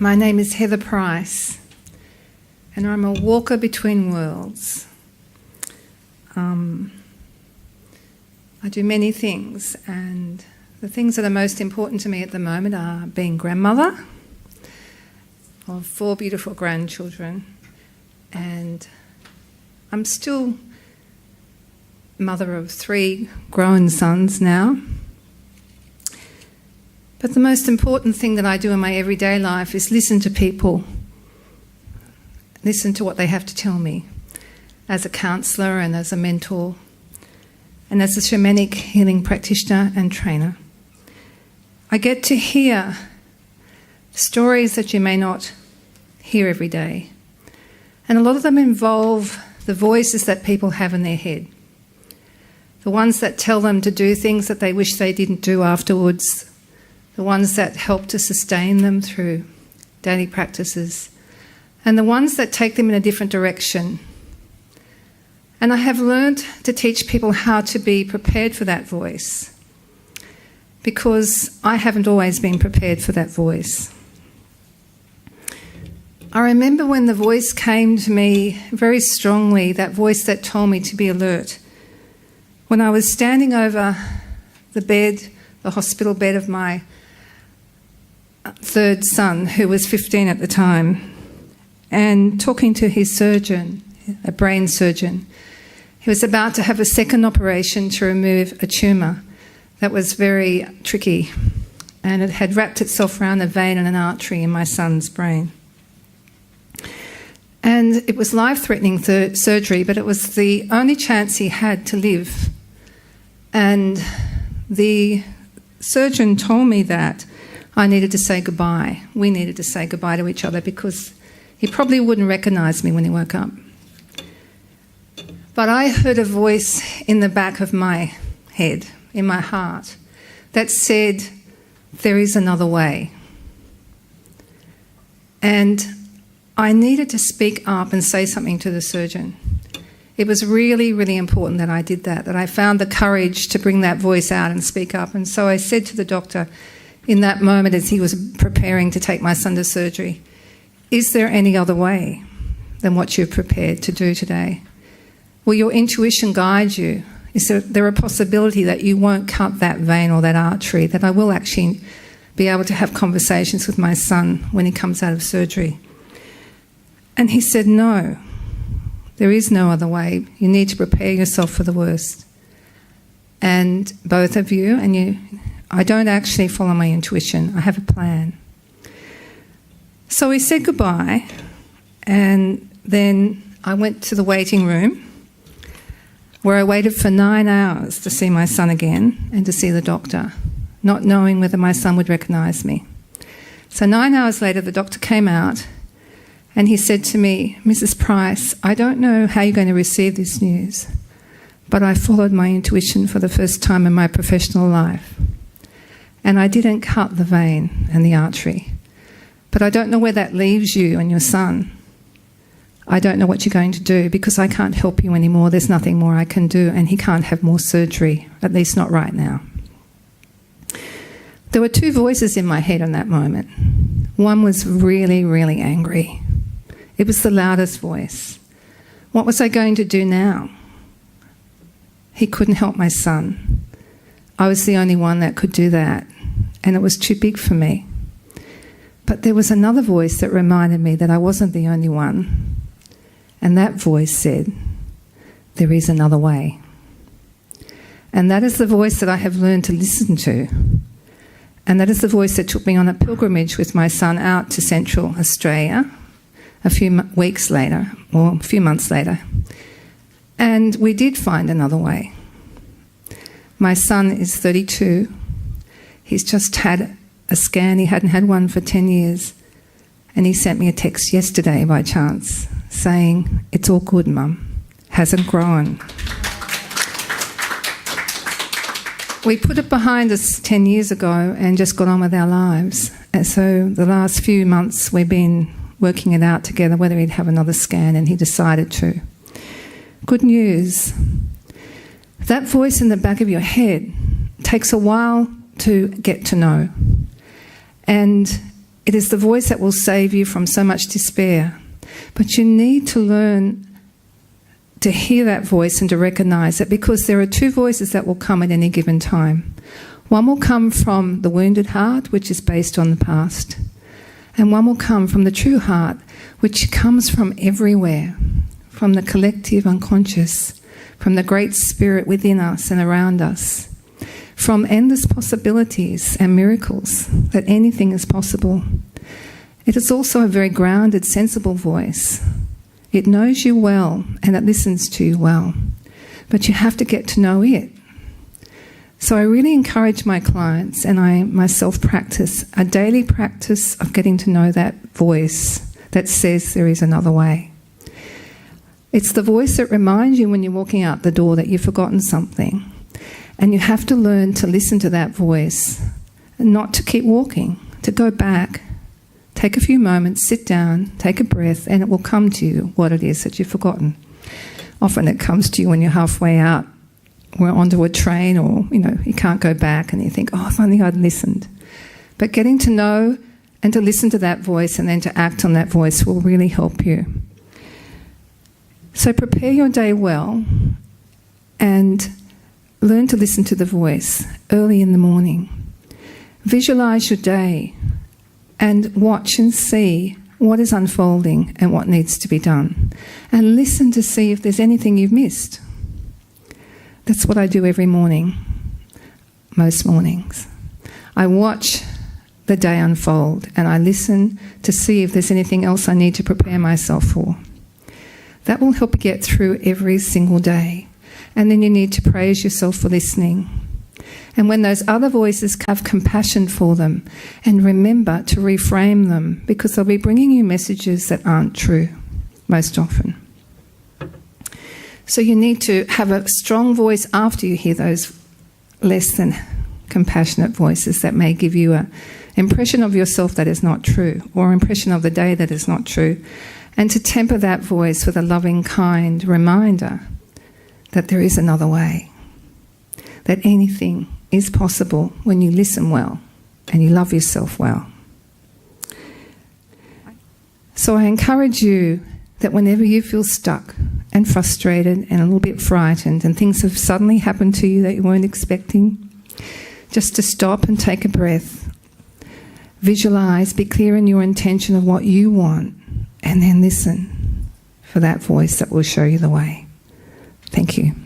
My name is Heather Price, and I'm a walker between worlds. I do many things, and the things that are most important to me at the moment are being grandmother of 4 beautiful grandchildren, and I'm still mother of 3 grown sons now. But the most important thing that I do in my everyday life is listen to people, listen to what they have to tell me as a counsellor and as a mentor and as a shamanic healing practitioner and trainer. I get to hear stories that you may not hear every day, and a lot of them involve the voices that people have in their head, the ones that tell them to do things that they wish they didn't do afterwards, the ones that help to sustain them through daily practices, and the ones that take them in a different direction. And I have learned to teach people how to be prepared for that voice, because I haven't always been prepared for that voice. I remember when the voice came to me very strongly, that voice that told me to be alert, when I was standing over the bed, the hospital bed of my 3rd son, who was 15 at the time, and talking to his surgeon, a brain surgeon. He was about to have a second operation to remove a tumour that was very tricky, and it had wrapped itself around a vein and an artery in my son's brain. And it was life-threatening surgery, but it was the only chance he had to live. And the surgeon told me that I needed to say goodbye. We needed to say goodbye to each other, because he probably wouldn't recognise me when he woke up. But I heard a voice in the back of my head, in my heart, that said, there is another way. And I needed to speak up and say something to the surgeon. It was really, really important that I did that I found the courage to bring that voice out and speak up. And so I said to the doctor in that moment, as he was preparing to take my son to surgery, is there any other way than what you've prepared to do today? Will your intuition guide you? Is there a possibility that you won't cut that vein or that artery, that I will actually be able to have conversations with my son when he comes out of surgery? And he said, no, there is no other way. You need to prepare yourself for the worst. And both of you, I don't actually follow my intuition. I have a plan. So we said goodbye, and then I went to the waiting room, where I waited for 9 hours to see my son again and to see the doctor, not knowing whether my son would recognise me. So 9 hours later, the doctor came out and he said to me, Mrs. Price, I don't know how you're going to receive this news, but I followed my intuition for the first time in my professional life. And I didn't cut the vein and the artery. But I don't know where that leaves you and your son. I don't know what you're going to do, because I can't help you anymore. There's nothing more I can do, and he can't have more surgery, at least not right now. There were 2 voices in my head in that moment. One was really, really angry. It was the loudest voice. What was I going to do now? He couldn't help my son. I was the only one that could do that, and it was too big for me. But there was another voice that reminded me that I wasn't the only one. And that voice said, there is another way. And that is the voice that I have learned to listen to. And that is the voice that took me on a pilgrimage with my son out to Central Australia a few weeks later, or a few months later. And we did find another way. My son is 32. He's just had a scan. He hadn't had one for 10 years. And he sent me a text yesterday by chance saying, it's all good, Mum. Hasn't grown. We put it behind us 10 years ago and just got on with our lives. And so the last few months we've been working it out together, whether he'd have another scan, and he decided to. Good news. That voice in the back of your head takes a while to get to know. And It is the voice that will save you from so much despair. But you need to learn to hear that voice and to recognise it, because there are two voices that will come at any given time. One will come from the wounded heart, which is based on the past. And one will come from the true heart, which comes from everywhere, from the collective unconscious, from the great spirit within us and around us, from endless possibilities and miracles, that anything is possible. It is also a very grounded, sensible voice. It knows you well and it listens to you well, but you have to get to know it. So I really encourage my clients, and I myself practice, a daily practice of getting to know that voice that says there is another way. It's the voice that reminds you when you're walking out the door that you've forgotten something. And you have to learn to listen to that voice, and not to keep walking, to go back, take a few moments, sit down, take a breath, and it will come to you what it is that you've forgotten. Often it comes to you when you're halfway out or onto a train, or you can't go back, and you think, oh, if only I'd listened. But getting to know and to listen to that voice and then to act on that voice will really help you. So prepare your day well and learn to listen to the voice early in the morning. Visualise your day and watch and see what is unfolding and what needs to be done. And listen to see if there's anything you've missed. That's what I do every morning, most mornings. I watch the day unfold and I listen to see if there's anything else I need to prepare myself for. That will help you get through every single day. And then you need to praise yourself for listening. And when those other voices, have compassion for them and remember to reframe them, because they'll be bringing you messages that aren't true most often. So you need to have a strong voice after you hear those less than compassionate voices that may give you an impression of yourself that is not true, or impression of the day that is not true. And to temper that voice with a loving, kind reminder that there is another way, that anything is possible when you listen well and you love yourself well. So I encourage you that whenever you feel stuck and frustrated and a little bit frightened and things have suddenly happened to you that you weren't expecting, just to stop and take a breath, visualise, be clear in your intention of what you want, and then listen for that voice that will show you the way. Thank you.